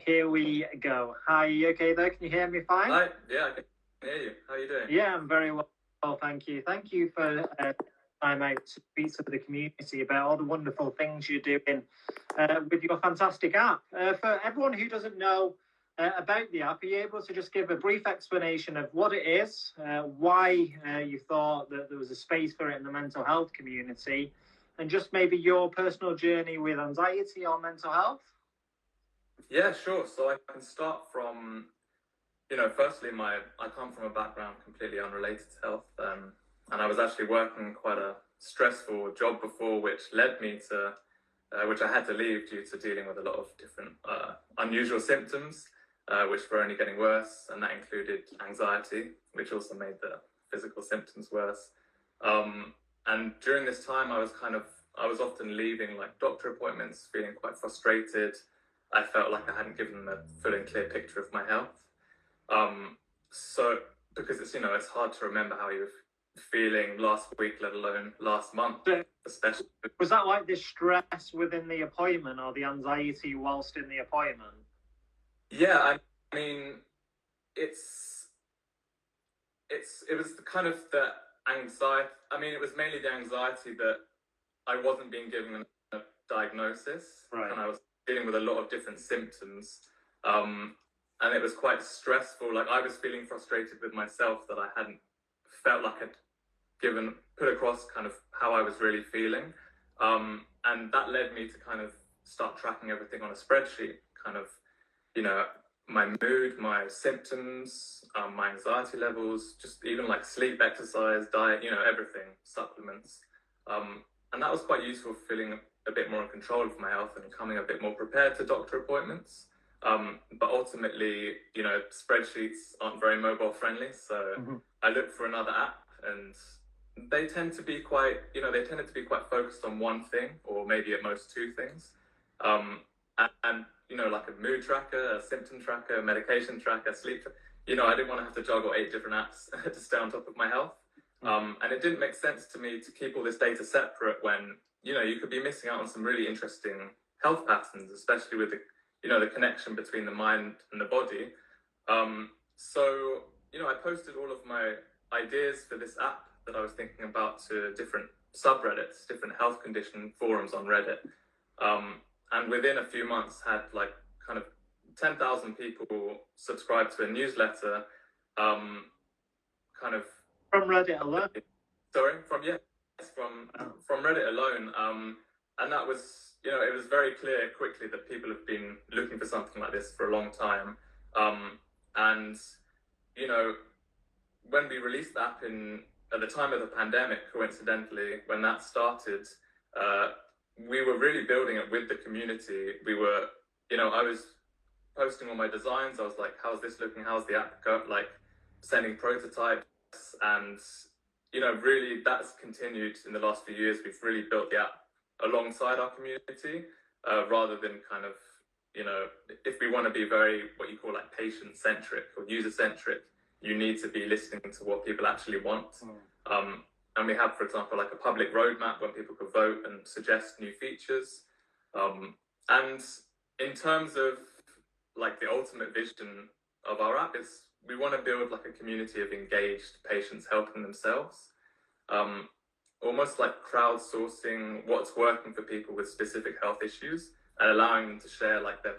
Here we go. Hi, you okay there? Can you hear me fine? Hi, yeah, I can hear you. How are you doing? Yeah, I'm very well, thank you. Thank you for time out to speak to the community about all the wonderful things you're doing with your fantastic app. For everyone who doesn't know about the app, are you able to just give a brief explanation of what it is, why you thought that there was a space for it in the mental health community, and just maybe your personal journey with anxiety or mental health? Yeah, sure. So I can start from, firstly, I come from a background completely unrelated to health, and I was actually working quite a stressful job before, which led me to, which I had to leave due to dealing with a lot of different unusual symptoms, which were only getting worse, and that included anxiety, which also made the physical symptoms worse. And during this time, I was often leaving like doctor appointments, feeling quite frustrated. I felt like I hadn't given them a full and clear picture of my health. So because it's hard to remember how you were feeling last week, let alone last month, especially. Was that like the stress within the appointment or the anxiety whilst in the appointment? Yeah, I mean, it was the kind of the anxiety. I mean, it was mainly the anxiety that I wasn't being given a diagnosis, Right. and I was dealing with a lot of different symptoms, and it was quite stressful. Like I was feeling frustrated with myself that I hadn't felt like I'd put across kind of how I was really feeling, and that led me to kind of start tracking everything on a spreadsheet, kind of, my mood, my symptoms, my anxiety levels, just even like sleep, exercise, diet, everything, supplements. And that was quite useful for feeling a bit more in control of my health and coming a bit more prepared to doctor appointments. But ultimately, spreadsheets aren't very mobile friendly. So I looked for another app, and they tend to be they tended to be quite focused on one thing, or maybe at most two things. And like a mood tracker, a symptom tracker, a medication tracker, sleep tracker. I didn't want to have to juggle 8 different apps to stay on top of my health. And it didn't make sense to me to keep all this data separate when, you could be missing out on some really interesting health patterns, especially with the connection between the mind and the body. So, I posted all of my ideas for this app that I was thinking about to different subreddits, different health condition forums on Reddit. And within a few months had like kind of 10,000 people subscribed to a newsletter, kind of from Reddit alone. Sorry, from Reddit alone. And that was, it was very clear quickly that people have been looking for something like this for a long time. And when we released the app at the time of the pandemic, coincidentally, when that started, we were really building it with the community. We were, I was posting all my designs. I was like, how's this looking? How's the app go? Like sending prototypes, and really that's continued in the last few years. We've really built the app alongside our community, rather than kind of, if we want to be very, what you call like patient-centric or user-centric, you need to be listening to what people actually want. And we have, for example, like a public roadmap when people could vote and suggest new features. And in terms of like the ultimate vision of our app is we want to build like a community of engaged patients helping themselves, almost like crowdsourcing what's working for people with specific health issues and allowing them to share like their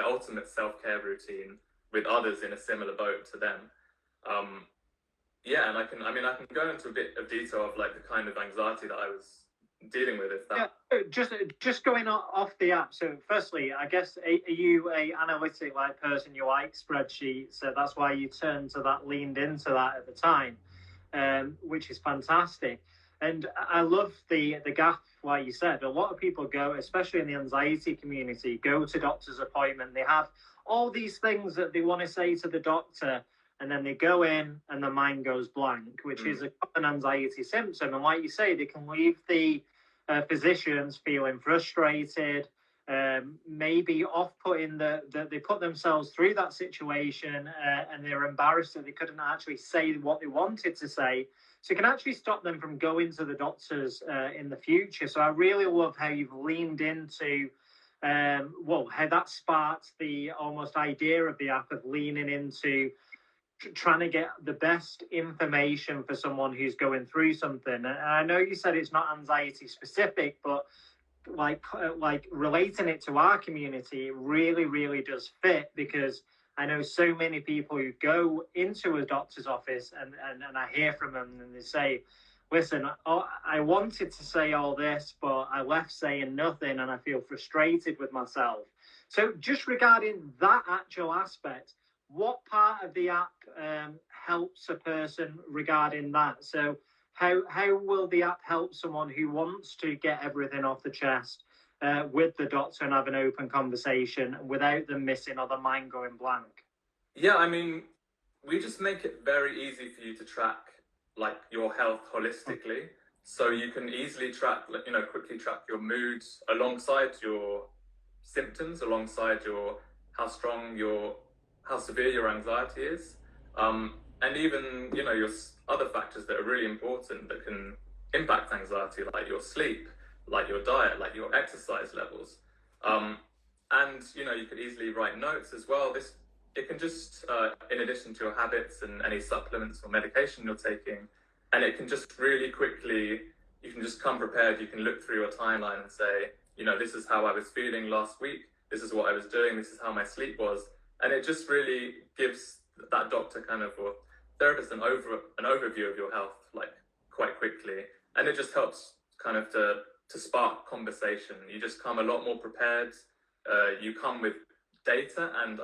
ultimate self-care routine with others in a similar boat to them. And I can go into a bit of detail of like the kind of anxiety that I was dealing with. If that... Yeah, just going off the app. So firstly, I guess, are you a analytic like person? You like spreadsheets, so that's why you leaned into that at the time, which is fantastic. And I love the gap, like you said. A lot of people go, especially in the anxiety community, go to doctor's appointment. They have all these things that they want to say to the doctor, and then they go in and the mind goes blank, which is a common anxiety symptom. And like you say, they can leave the physicians feeling frustrated, maybe off-putting that they put themselves through that situation, and they're embarrassed that they couldn't actually say what they wanted to say. So it can actually stop them from going to the doctors in the future. So I really love how you've leaned into how that sparked the almost idea of the app of leaning into trying to get the best information for someone who's going through something. And I know you said it's not anxiety specific, but like relating it to our community, it really does fit, because I know so many people who go into a doctor's office and I hear from them and they say, listen, I wanted to say all this, but I left saying nothing and I feel frustrated with myself. So just regarding that actual aspect, what part of the app helps a person regarding that? So how will the app help someone who wants to get everything off the chest with the doctor and have an open conversation without them missing or the mind going blank? Yeah, I mean, we just make it very easy for you to track like your health holistically. So you can easily track, quickly track your moods alongside your symptoms, alongside your how severe your anxiety is, and even your other factors that are really important that can impact anxiety, like your sleep, like your diet, like your exercise levels, and you could easily write notes as well. It can just, in addition to your habits and any supplements or medication you're taking, and it can just really quickly, you can just come prepared. You can look through your timeline and say, this is how I was feeling last week. This is what I was doing. This is how my sleep was. And it just really gives that doctor or therapist an overview of your health, like quite quickly. And it just helps to spark conversation. You just come a lot more prepared. You come with data, and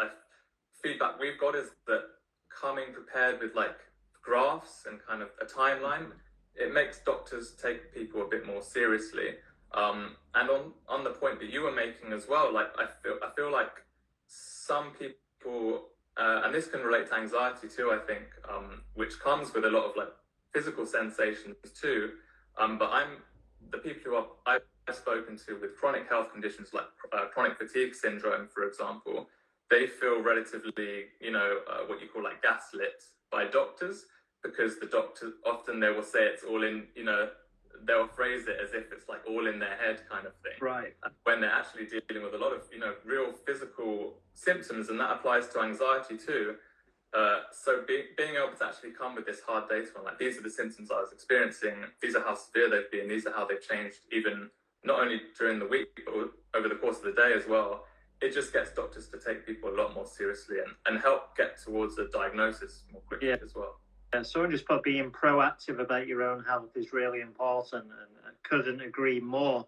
feedback we've got is that coming prepared with like graphs and kind of a timeline, it makes doctors take people a bit more seriously. And on the point that you were making as well, like I feel like some people, and this can relate to anxiety too, I think, which comes with a lot of like physical sensations too. But the people who I've spoken to with chronic health conditions like chronic fatigue syndrome, for example, they feel relatively, what you call like gaslit by doctors, because the doctor often they will say it's all in, they'll phrase it as if it's like all in their head kind of thing. Right. When they're actually dealing with a lot of, real physical symptoms, and that applies to anxiety too. So being able to actually come with this hard data on like, these are the symptoms I was experiencing, these are how severe they've been, these are how they've changed, even not only during the week, but over the course of the day as well. It just gets doctors to take people a lot more seriously and help get towards a diagnosis more quickly as well. Yeah, someone just put being proactive about your own health is really important, and I couldn't agree more.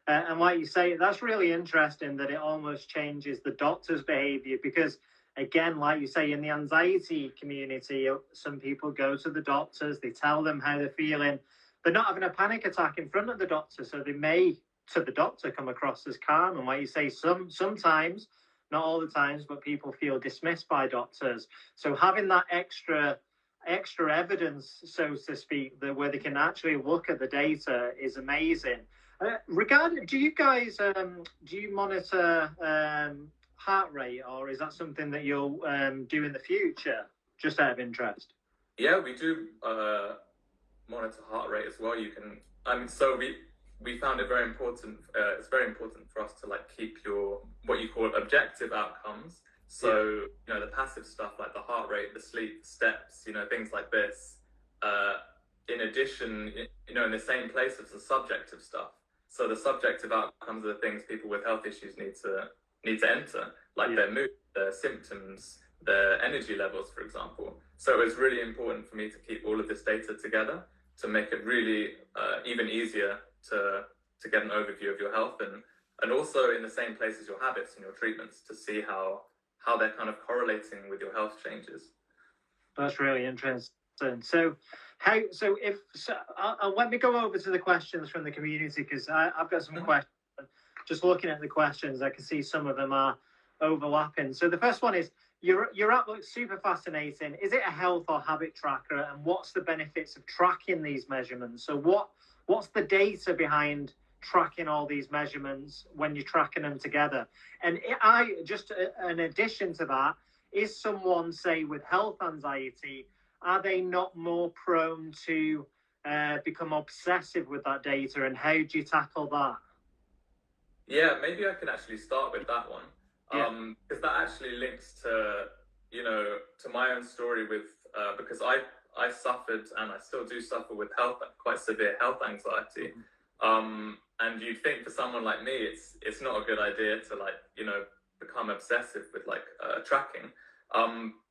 And like you say, that's really interesting that it almost changes the doctor's behavior, because again, like you say, in the anxiety community, some people go to the doctors, they tell them how they're feeling. They're not having a panic attack in front of the doctor, so they may, to the doctor, come across as calm. And like you say, sometimes, not all the times, but people feel dismissed by doctors. So having that extra evidence, so to speak, where they can actually look at the data is amazing. Do you guys do you monitor heart rate, or is that something that you'll do in the future, just out of interest? Yeah, we do monitor heart rate as well. You can, so we found it very important. It's very important for us to like keep your what you call objective outcomes. So the passive stuff like the heart rate, the sleep, the steps, things like this. In addition, in the same place as the subjective stuff. So the subjective outcomes are the things people with health issues need to enter, like their mood, their symptoms, their energy levels, for example. So it's really important for me to keep all of this data together to make it really even easier to get an overview of your health, and also in the same place as your habits and your treatments, to see how they're kind of correlating with your health changes. That's really interesting. So let me go over to the questions from the community, because I've got some questions. Just looking at the questions, I can see some of them are overlapping. So the first one is, your app looks super fascinating. Is it a health or habit tracker? And what's the benefits of tracking these measurements? So what's the data behind tracking all these measurements when you're tracking them together? And in addition to that, is someone, say, with health anxiety, are they not more prone to become obsessive with that data? And how do you tackle that? Yeah, maybe I can actually start with that one. Yeah. Because that actually links to, to my own story with, because I suffered and I still do suffer with quite severe health anxiety. And you'd think for someone like me, it's not a good idea to like, become obsessive with like tracking.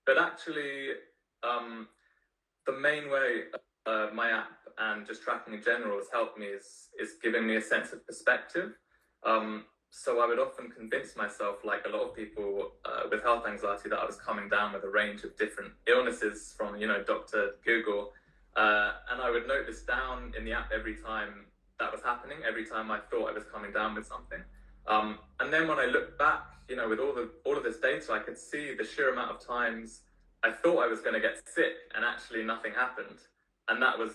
But actually, the main way my app and just tracking in general has helped me is giving me a sense of perspective. So I would often convince myself, like a lot of people with health anxiety, that I was coming down with a range of different illnesses from, Dr. Google. And I would note this down in the app every time that was happening, every time I thought I was coming down with something. And then when I look back, with all of this data, I could see the sheer amount of times I thought I was going to get sick and actually nothing happened. And that was,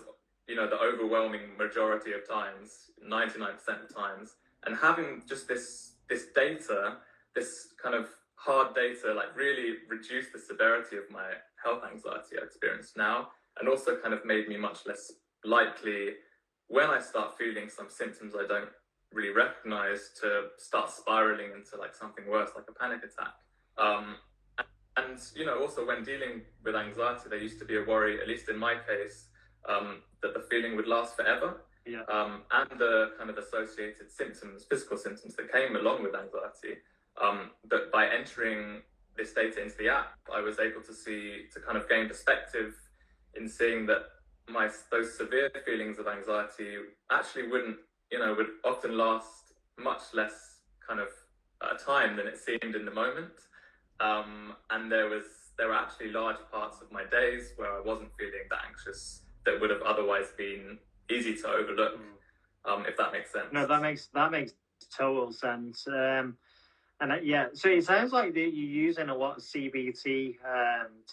the overwhelming majority of times, 99% of times. And having just this data, this kind of hard data, like really reduced the severity of my health anxiety I experience now, and also kind of made me much less likely when I start feeling some symptoms I don't really recognize to start spiraling into like something worse, like a panic attack. And also when dealing with anxiety, there used to be a worry, at least in my case, that the feeling would last forever. Yeah. And the kind of associated symptoms, physical symptoms that came along with anxiety. But by entering this data into the app, I was able to kind of gain perspective in seeing that those severe feelings of anxiety actually would often last much less kind of time than it seemed in the moment. And there were actually large parts of my days where I wasn't feeling that anxious that would have otherwise been easy to overlook, if that makes sense. No, that makes total sense. So it sounds like that you're using a lot of CBT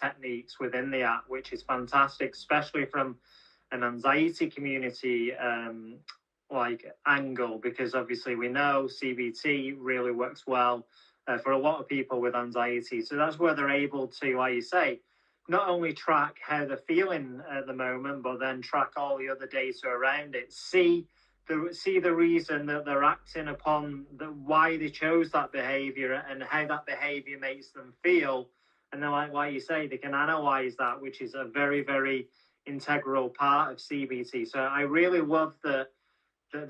techniques within the app, which is fantastic, especially from an anxiety community like angle, because obviously we know CBT really works well for a lot of people with anxiety. So that's where they're able to, like you say, not only track how they're feeling at the moment, but then track all the other data around it. See the reason that they're acting upon, why they chose that behavior and how that behavior makes them feel. And then, like you say, they can analyze that, which is a very, very integral part of CBT. So I really love that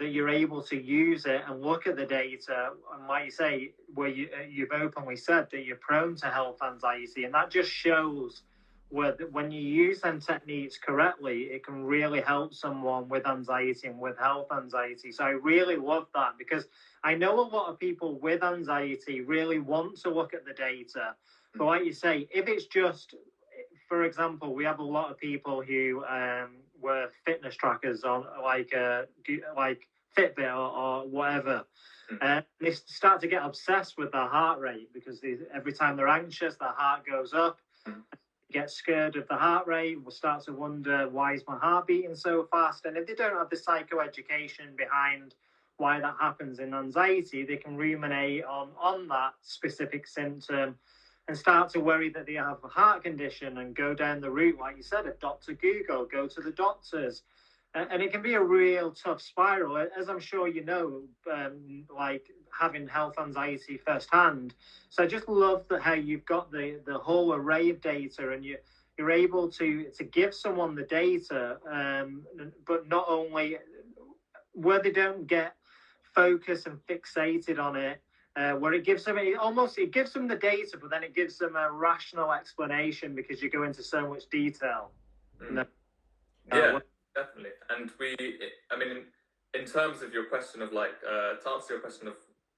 you're able to use it and look at the data. And like you say, where you've openly said that you're prone to health anxiety, and that just shows when you use them techniques correctly, it can really help someone with anxiety and with health anxiety. So I really love that, because I know a lot of people with anxiety really want to look at the data. But like you say, if it's just, for example, we have a lot of people who were fitness trackers on like Fitbit or whatever. They start to get obsessed with their heart rate, because every time they're anxious, their heart goes up. Get scared of the heart rate, will start to wonder, why is my heart beating so fast? And if they don't have the psychoeducation behind why that happens in anxiety, they can ruminate on that specific symptom and start to worry that they have a heart condition and go down the route, like you said, of Dr. Google, go to the doctors. And it can be a real tough spiral, as I'm sure you know, like having health anxiety firsthand. So I just love how you've got the whole array of data, and you're able to give someone the data, but not only where they don't get focused and fixated on it, where it gives them it gives them the data, but then it gives them a rational explanation, because you go into so much detail. Yeah, definitely. And in terms of your question of like, to answer your question of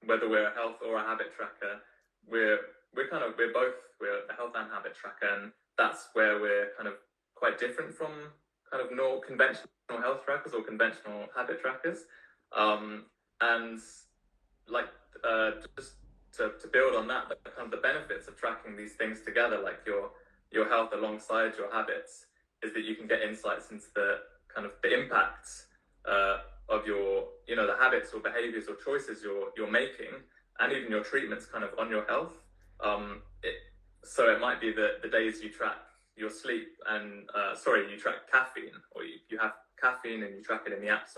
whether we're a health or a habit tracker, we're a health and habit tracker, and that's where we're kind of quite different from kind of more conventional health trackers or conventional habit trackers. And like just to build on that, kind of the benefits of tracking these things together, like your health alongside your habits, is that you can get insights into the kind of the impacts of your, the habits or behaviors or choices you're making, and even your treatments kind of on your health. So it might be the days you track your sleep and you track caffeine, or you have caffeine and you track it in the app,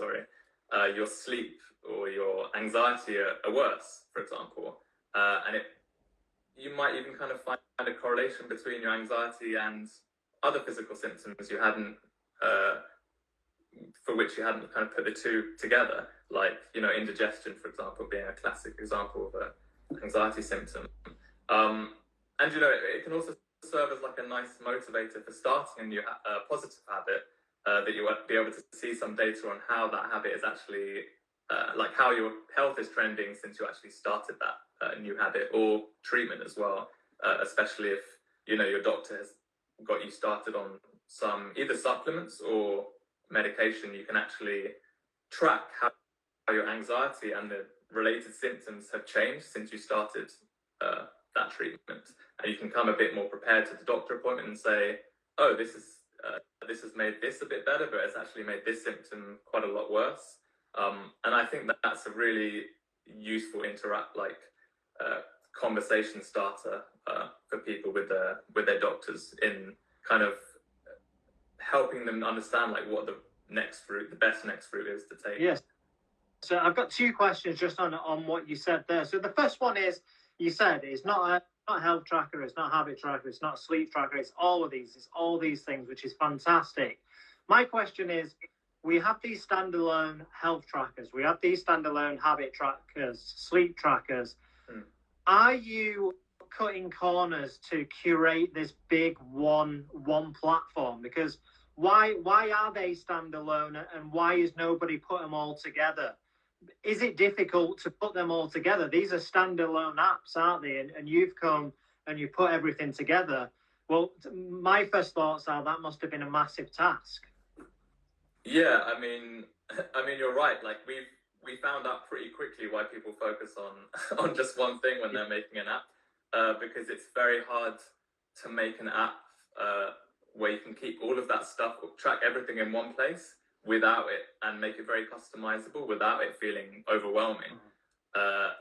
your sleep or your anxiety are worse, for example. And you might even kind of find a correlation between your anxiety and other physical symptoms you hadn't, for which you hadn't kind of put the two together, like, indigestion, for example, being a classic example of an anxiety symptom. And, it can also serve as like a nice motivator for starting a new positive habit, that you won't be able to see some data on how that habit is actually, like how your health is trending since you actually started that new habit or treatment as well, especially if, your doctor has got you started on some either supplements or medication. You can actually track how your anxiety and the related symptoms have changed since you started that treatment, and you can come a bit more prepared to the doctor appointment and say, oh, this has made this a bit better, but it's actually made this symptom quite a lot worse. And I think that's a really useful conversation starter for people with their doctors, in kind of helping them understand like what the best next route is to take. Yes. So I've got two questions just on what you said there. So the first one is, you said it's not a health tracker, it's not a habit tracker, it's not a sleep tracker, it's all these things, which is fantastic. My question is, we have these standalone health trackers, we have these standalone habit trackers, sleep trackers. Are you cutting corners to curate this big one platform? Because why are they standalone, and why is nobody put them all together? Is it difficult to put them all together? These are standalone apps, aren't they? And you've come and you put everything together. Well, my first thoughts are that must have been a massive task. Yeah, I mean, you're right. Like we found out pretty quickly why people focus on just one thing when they're making an app, because it's very hard to make an app where you can keep all of that stuff, track everything in one place without it, and make it very customizable without it feeling overwhelming.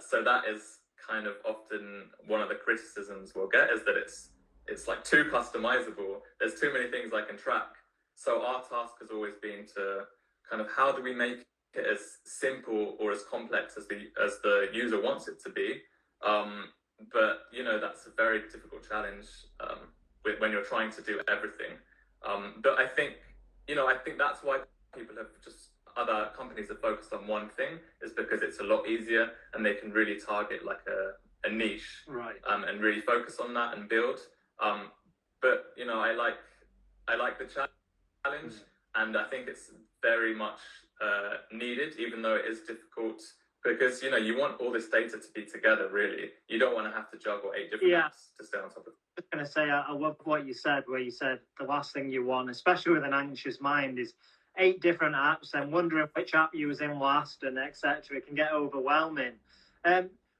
So that is kind of often one of the criticisms we'll get, is that it's like too customizable. There's too many things I can track. So our task has always been to kind of, how do we make it as simple or as complex as the user wants it to be? But that's a very difficult challenge when you're trying to do everything. But I think that's why other companies have focused on one thing, is because it's a lot easier and they can really target like a niche, right? And really focus on that and build. But I like the challenge, and I think it's very much needed, even though it is difficult, because you want all this data to be together. Really, you don't want to have to juggle 8 different apps to stay on top of it. I was going to say, I love what you said, where you said the last thing you want, especially with an anxious mind, is 8 different apps and wondering which app you was in last, and etc. It can get overwhelming.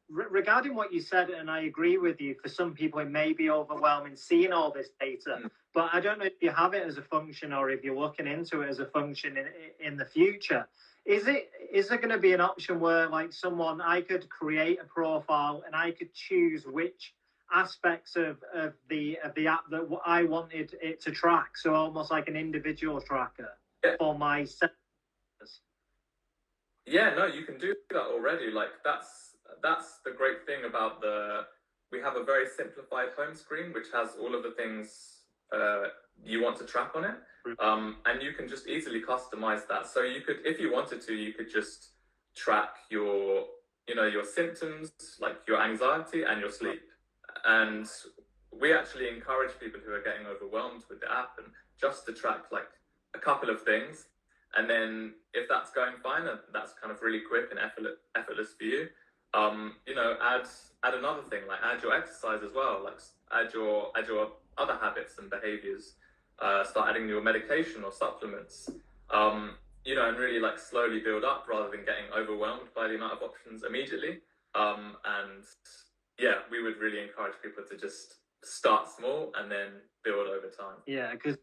Regarding what you said, and I agree with you, for some people it may be overwhelming seeing all this data, but I don't know if you have it as a function or if you're looking into it as a function in the future. Is there going to be an option where, like, I could create a profile and I could choose which aspects of the app that I wanted it to track, so almost like an individual tracker for my sensors? Yeah, no, you can do that already. Like that's the great thing about we have a very simplified home screen which has all of the things you want to track on it, and you can just easily customize that. So you could, if you wanted to, you could just track your symptoms, like your anxiety and your sleep. And we actually encourage people who are getting overwhelmed with the app and just to track like a couple of things, and then if that's going fine and that's kind of really quick and effortless for you, add another thing, like add your exercise as well, like add your other habits and behaviors, start adding your medication or supplements, and really like slowly build up rather than getting overwhelmed by the amount of options immediately. And yeah, we would really encourage people to just start small and then build over time. Yeah, because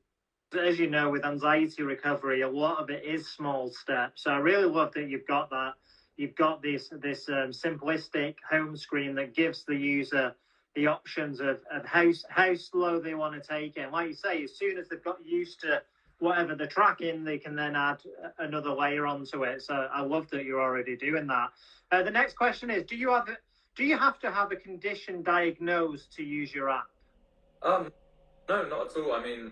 as you know, with anxiety recovery, a lot of it is small steps. So I really love that you've got that. You've got this simplistic home screen that gives the user the options of how slow they want to take it. And like you say, as soon as they've got used to whatever they're tracking, they can then add another layer onto it. So I love that you're already doing that. The next question is, do you have to have a condition diagnosed to use your app? No, not at all. I mean,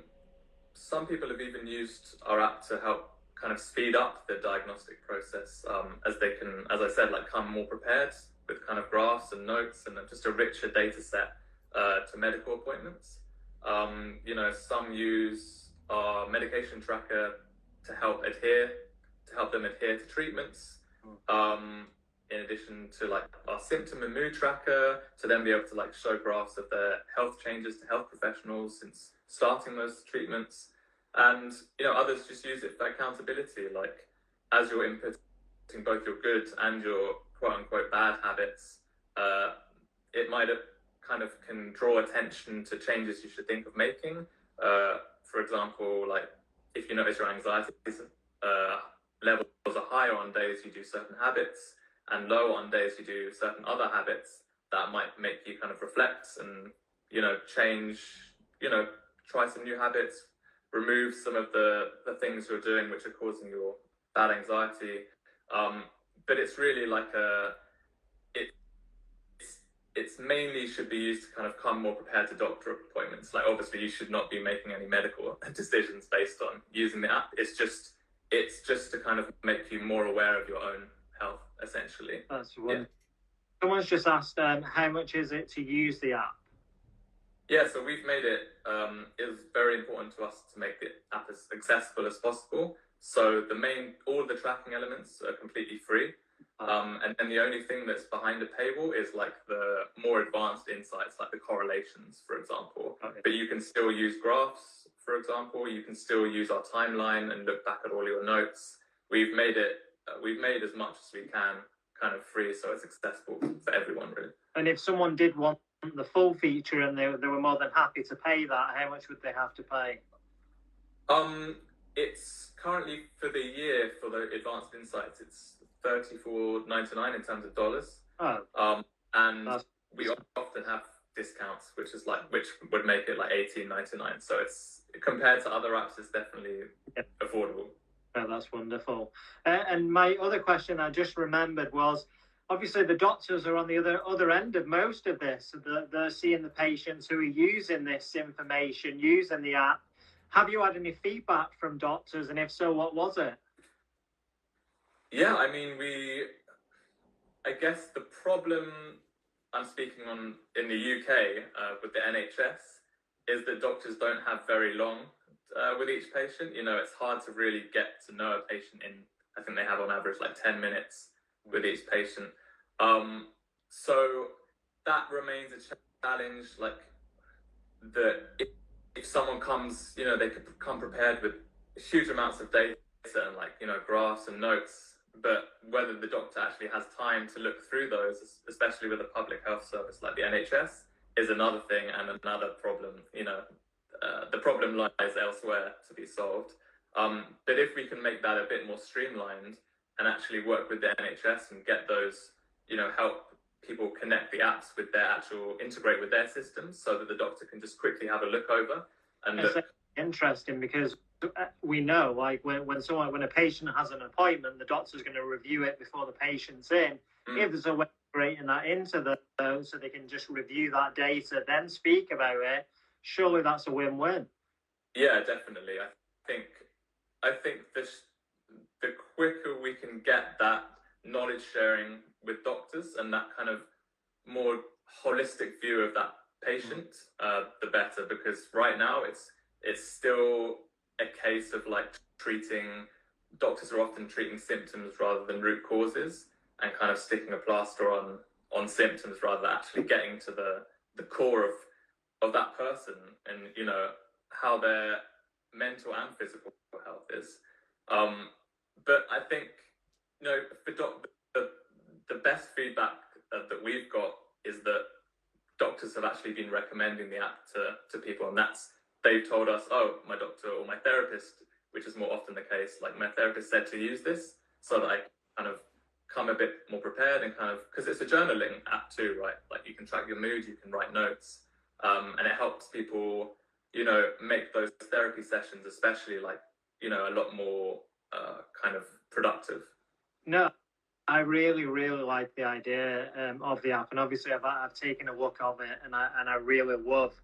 some people have even used our app to help kind of speed up the diagnostic process, as they can, as I said, like come more prepared with kind of graphs and notes and just a richer data set to medical appointments. Some use our medication tracker to help them adhere to treatments. In addition to like our symptom and mood tracker, to then be able to like show graphs of their health changes to health professionals since starting those treatments. And others just use it for accountability, like as you're inputting both your good and your quote unquote bad habits, it might have kind of can draw attention to changes you should think of making. For example, like if you notice your anxiety levels are higher on days you do certain habits and low on days you do certain other habits, that might make you kind of reflect and change, try some new habits, remove some of the things you're doing which are causing your bad anxiety. But it's really like it's mainly should be used to kind of come more prepared to doctor appointments. Like obviously you should not be making any medical decisions based on using the app. It's just to kind of make you more aware of your own health, essentially. That's wonderful. Yeah. Someone's just asked, how much is it to use the app? Yeah, so we've made it, it was very important to us to make the app as accessible as possible. So all the tracking elements are completely free. And then the only thing that's behind the paywall is like the more advanced insights, like the correlations, for example. Okay. But you can still use graphs, for example. You can still use our timeline and look back at all your notes. We've made as much as we can kind of free, so it's accessible for everyone, really. And if someone did want the full feature and they were more than happy to pay that, how much would they have to pay? It's currently for the year for the advanced insights, it's $34.99 in terms of dollars. And we often have discounts, which would make it like $18.99. So it's, compared to other apps, it's definitely affordable. Oh, that's wonderful. And my other question I just remembered was, obviously the doctors are on the other end of most of this. They're seeing the patients who are using this information, using the app. Have you had any feedback from doctors? And if so, what was it? Yeah, I mean, I guess the problem I'm speaking on in the UK with the NHS is that doctors don't have very long with each patient. It's hard to really get to know a patient in, I think they have on average like 10 minutes with each patient. So that remains a challenge, like if someone comes, they could come prepared with huge amounts of data and like, graphs and notes, but whether the doctor actually has time to look through those, especially with a public health service like the NHS, is another thing and another problem. The problem lies elsewhere to be solved. But if we can make that a bit more streamlined and actually work with the NHS and get those, help people connect the apps with integrate with their systems so that the doctor can just quickly have a look over. And it's interesting because we know, like when a patient has an appointment, the doctor's going to review it before the patient's in. If there's a way of integrating that into so they can just review that data, then speak about it, surely that's a win-win. Yeah, definitely. I think the quicker we can get that knowledge sharing with doctors and that kind of more holistic view of that patient, the better. Because right now it's still a case of like doctors are often treating symptoms rather than root causes and kind of sticking a plaster on symptoms rather than actually getting to the core of that person and how their mental and physical health is. But I think for the best feedback that we've got is that doctors have actually been recommending the app to people, and they've told us, oh, my doctor or my therapist, which is more often the case, like my therapist said to use this so that I kind of come a bit more prepared and kind of, because it's a journaling app too, right? Like you can track your mood, you can write notes, and it helps people, make those therapy sessions, especially like a lot more kind of productive. No, I really, really like the idea of the app, and obviously I've taken a look of it, and I really love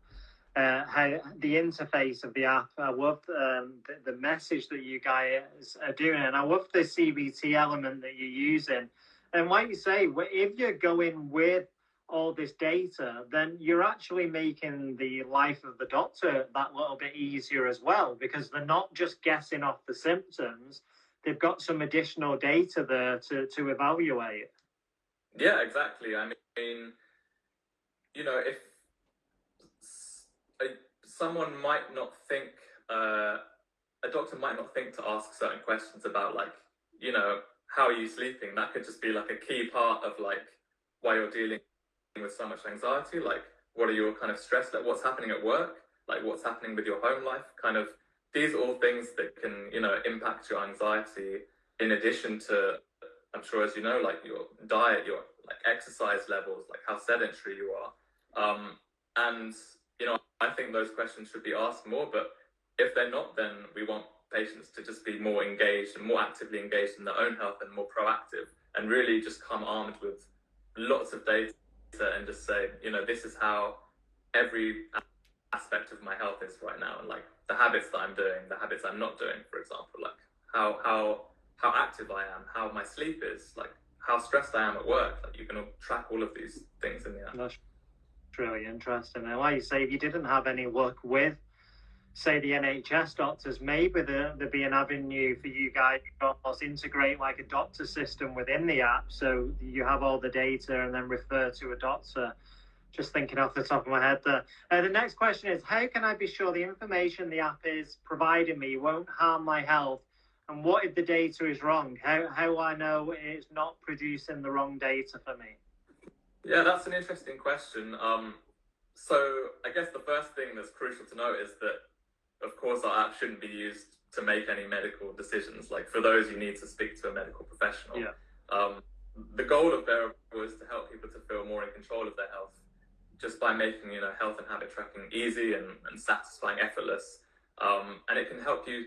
how the interface of the app. I love the message that you guys are doing, and I love the CBT element that you're using. And like you say, if you're going with all this data, then you're actually making the life of the doctor that little bit easier as well, because they're not just guessing off the symptoms. They've got some additional data there to evaluate. Yeah, exactly. I mean, if someone might not think, a doctor might not think to ask certain questions about, like, how are you sleeping? That could just be like a key part of like why you're dealing with so much anxiety. Like, what are your kind of stress? Like, what's happening at work? Like, what's happening with your home life? Kind of, these are all things that can, impact your anxiety. In addition to, I'm sure, as you know, like your diet, your like exercise levels, like how sedentary you are. And I think those questions should be asked more. But if they're not, then we want patients to just be more engaged and more actively engaged in their own health and more proactive, and really just come armed with lots of data and just say, this is how every aspect of my health is right now, and like the habits that I'm doing, the habits I'm not doing, for example, like how active I am, how my sleep is, like how stressed I am at work. Like, you can track all of these things in the app. That's really interesting. And like you say, if you didn't have any luck with, say, the NHS doctors, maybe there'd be an avenue for you guys to almost integrate like a doctor system within the app, so you have all the data and then refer to a doctor. Just thinking off the top of my head there. The next question is, how can I be sure the information the app is providing me won't harm my health? And what if the data is wrong? How will I know it's not producing the wrong data for me? Yeah, that's an interesting question. So I guess the first thing that's crucial to note is that, of course, our app shouldn't be used to make any medical decisions. Like, for those, you need to speak to a medical professional. Yeah. The goal of Bearable is to help people to feel more in control of their health, just by making health and habit tracking easy and satisfying, effortless. And it can help you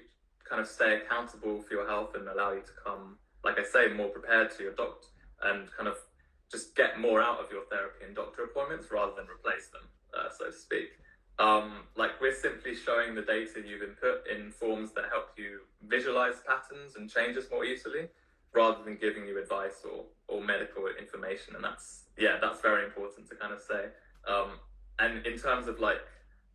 kind of stay accountable for your health and allow you to come, like I say, more prepared to your doctor, and kind of just get more out of your therapy and doctor appointments rather than replace them, so to speak. Like, we're simply showing the data you've input in forms that help you visualize patterns and changes more easily, rather than giving you advice or medical information. And that's very important to kind of say. And in terms of like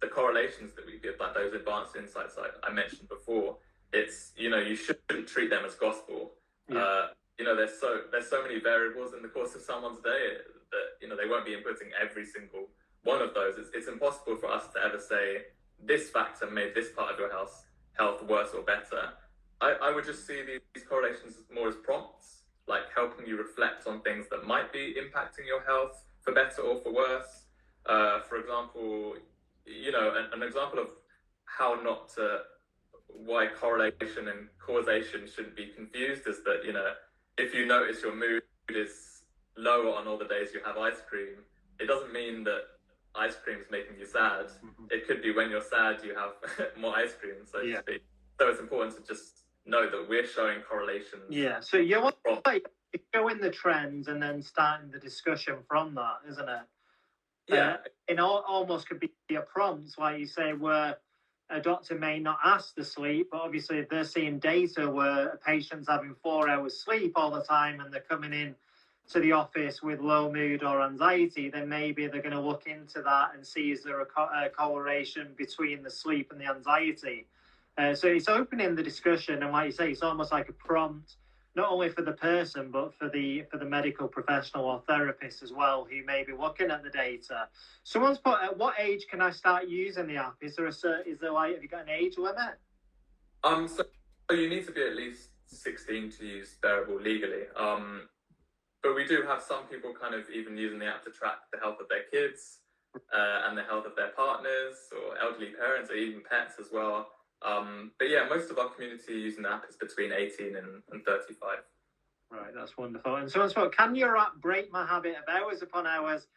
the correlations that we give, like those advanced insights I mentioned before, it's, you shouldn't treat them as gospel. Yeah. There's so many variables in the course of someone's day that, they won't be inputting every single one of those. It's impossible for us to ever say this factor made this part of your health worse or better. I would just see these correlations more as prompts, like helping you reflect on things that might be impacting your health for better or for worse. For example, an example of why correlation and causation shouldn't be confused is that, if you notice your mood is lower on all the days you have ice cream, it doesn't mean that ice cream is making you sad. Mm-hmm. It could be when you're sad, you have more ice cream, so to speak. So it's important to just know that we're showing correlations. Yeah, so you're like showing the trends and then starting the discussion from that, isn't it? Yeah. It almost could be a prompt, like you say, where a doctor may not ask the sleep, but obviously if they're seeing data where a patient's having 4 hours sleep all the time and they're coming in to the office with low mood or anxiety, then maybe they're going to look into that and see, is there a correlation between the sleep and the anxiety. So it's opening the discussion, and like you say, it's almost like a prompt, not only for the person, but for the medical professional or therapist as well, who may be looking at the data. Someone's put, at what age can I start using the app? Have you got an age limit? So you need to be at least 16 to use Bearable legally. But we do have some people kind of even using the app to track the health of their kids and the health of their partners or elderly parents or even pets as well. But yeah, most of our community using the app is between 18 and 35. Right, that's wonderful. And someone's put, can your app break my habit of hours upon hours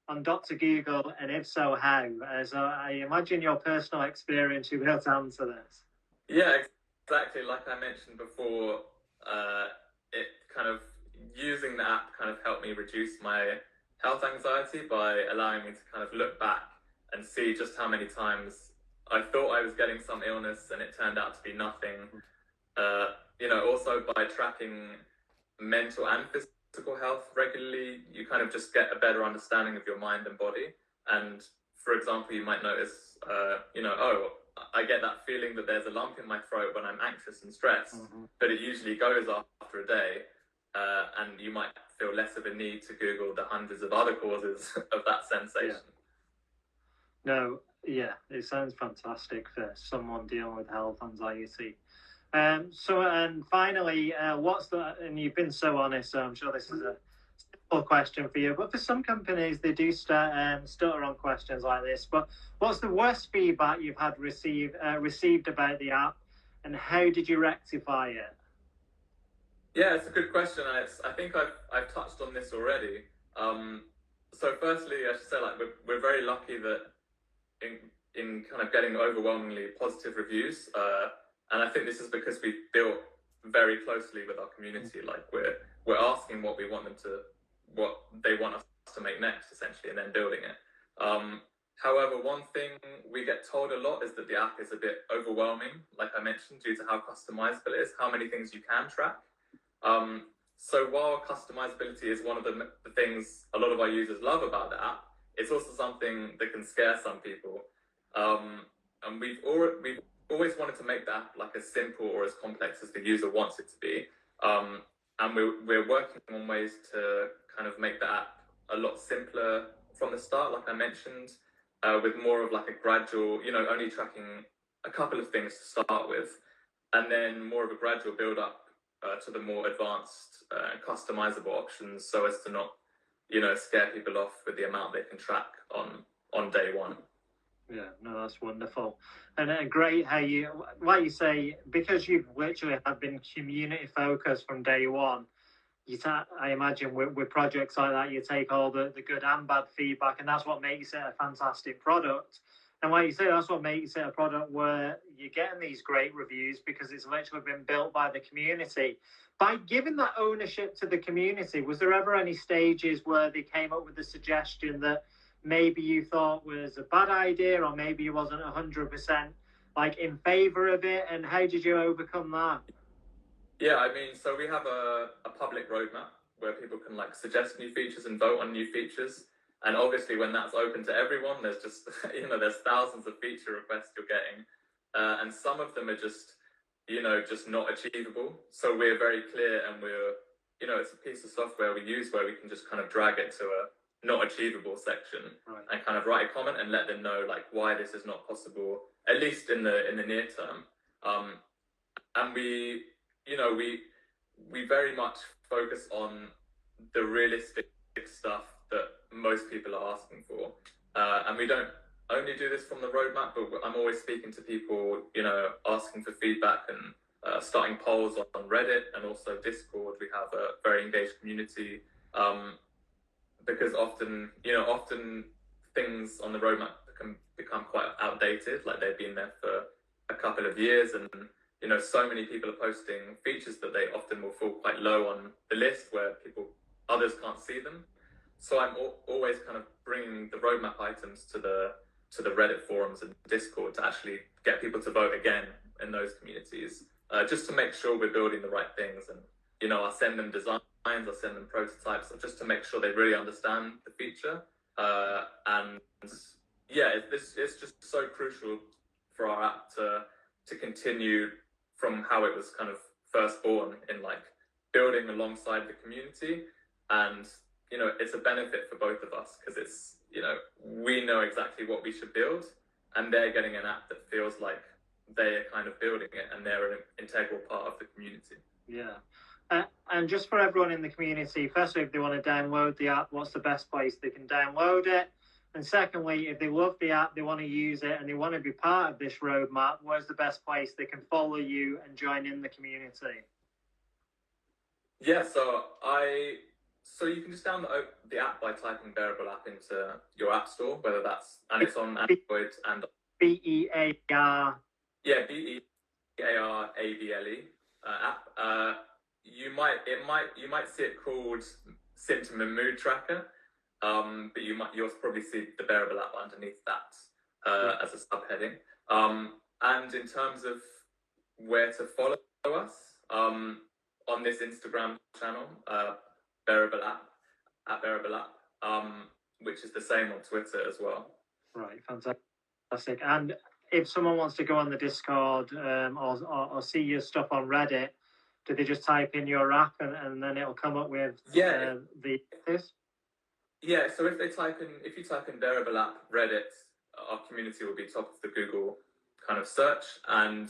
on Dr. Google? And if so, how? So I imagine your personal experience, you'll be able to answer this. Yeah, exactly like I mentioned before, it kind of using the app kind of helped me reduce my health anxiety by allowing me to kind of look back and see just how many times I thought I was getting some illness and it turned out to be nothing. Also by tracking mental and physical health regularly, you kind of just get a better understanding of your mind and body. And for example, you might notice, I get that feeling that there's a lump in my throat when I'm anxious and stressed, but it usually goes after a day. And you might feel less of a need to Google the hundreds of other causes of that sensation. No, yeah, it sounds fantastic for someone dealing with health anxiety. And finally, and you've been so honest, so I'm sure this is a simple question for you, but for some companies, they do stutter on questions like this, but what's the worst feedback you've had received about the app, and how did you rectify it? Yeah, it's a good question. I think I've touched on this already. So firstly, I should say, like, we're very lucky that in kind of getting overwhelmingly positive reviews, and I think this is because we've built very closely with our community. Like we're asking what they want us to make next, essentially, and then building it. However, one thing we get told a lot is that the app is a bit overwhelming, like I mentioned, due to how customizable it is, how many things you can track. So while customizability is one of the things a lot of our users love about the app, it's also something that can scare some people. And we've always wanted to make the app like as simple or as complex as the user wants it to be. And we're working on ways to kind of make the app a lot simpler from the start, like I mentioned, with more of like a gradual, only tracking a couple of things to start with, and then more of a gradual build up to the more advanced customizable options, so as to not, scare people off with the amount they can track on day one. Yeah, no, that's wonderful. And great how you, like you say, because you've literally have been community focused from day one, I imagine with projects like that, you take all the good and bad feedback, and that's what makes it a fantastic product. And like you say, that's what makes it a product where you're getting these great reviews, because it's literally been built by the community. By giving that ownership to the community, was there ever any stages where they came up with the suggestion that maybe you thought was a bad idea, or maybe you wasn't 100% like in favor of it? And how did you overcome that? Yeah, I mean, so we have a public roadmap where people can like suggest new features and vote on new features. And obviously when that's open to everyone, there's just, there's thousands of feature requests you're getting. And some of them are just, just not achievable. So we're very clear, and it's a piece of software we use where we can just kind of drag it to a not achievable section, right, and kind of write a comment and let them know like why this is not possible, at least in the near term. And we very much focus on the realistic stuff that most people are asking for. And we don't only do this from the roadmap, but I'm always speaking to people, asking for feedback, and starting polls on Reddit and also Discord. We have a very engaged community, because often things on the roadmap can become quite outdated, like they've been there for a couple of years, and so many people are posting features that they often will fall quite low on the list where others can't see them. So I'm always kind of bringing the roadmap items to the Reddit forums and Discord to actually get people to vote again in those communities, just to make sure we're building the right things. And I'll send them designs, I'll send them prototypes, just to make sure they really understand the feature. And yeah, it's just so crucial for our app to continue from how it was kind of first born, in like building alongside the community. And it's a benefit for both of us, because it's we know exactly what we should build, and they're getting an app that feels like they are kind of building it, and they're an integral part of the community. Yeah. And just for everyone in the community, firstly, if they want to download the app, what's the best place they can download it? And secondly, if they love the app, they want to use it, and they want to be part of this roadmap, where's the best place they can follow you and join in the community? Yeah, so you can just download the app by typing Bearable app into your app store, and it's on Android and BEAR. Yeah, BEAR. Bearable app. You might see it called Symptom and Mood Tracker, but you'll probably see the Bearable app underneath that as a subheading. And in terms of where to follow us, on this Instagram channel, Bearable app at Bearable app, which is the same on Twitter as well. Right, fantastic. And if someone wants to go on the Discord or see your stuff on Reddit, do they just type in your app and then it'll come up with this? Yeah, so if you type in Bearable app Reddit, our community will be top of the Google kind of search, and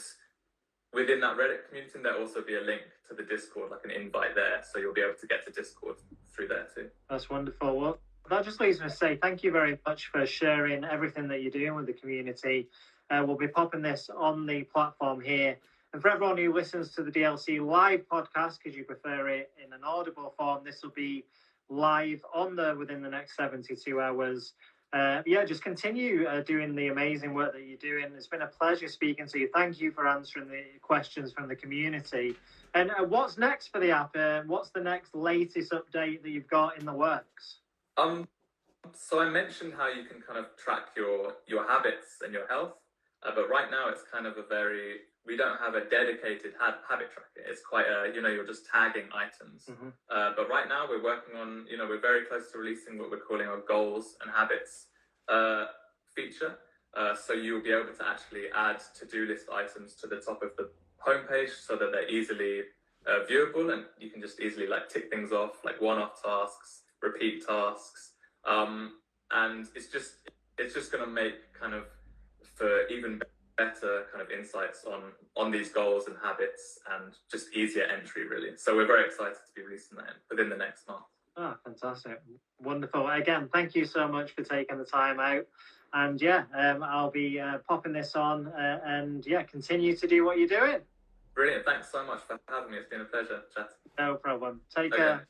within that Reddit community there'll also be a link to the Discord, like an invite there, so you'll be able to get to Discord through there too. That's wonderful. Well, that just leaves me to say thank you very much for sharing everything that you're doing with the community. We'll be popping this on the platform here. And for everyone who listens to the DLC live podcast, because you prefer it in an audible form, this will be live on within the next 72 hours. Just continue doing the amazing work that you're doing. It's been a pleasure speaking to you. Thank you for answering the questions from the community. And what's next for the app? What's the next latest update that you've got in the works? So I mentioned how you can kind of track your habits and your health, but right now it's kind of we don't have a dedicated habit tracker. It's quite you're just tagging items. Mm-hmm. But right now we're working on, we're very close to releasing what we're calling our goals and habits feature. So you'll be able to actually add to-do list items to the top of the homepage so that they're easily viewable, and you can just easily tick things off, like one-off tasks, repeat tasks, and it's just going to make kind of for even better kind of insights on these goals and habits, and just easier entry really. So we're very excited to be releasing that within the next month. Oh, fantastic. Wonderful. Again, thank you so much for taking the time out. And I'll be popping this on and continue to do what you're doing. Brilliant. Thanks so much for having me. It's been a pleasure chatting. No problem. Take care.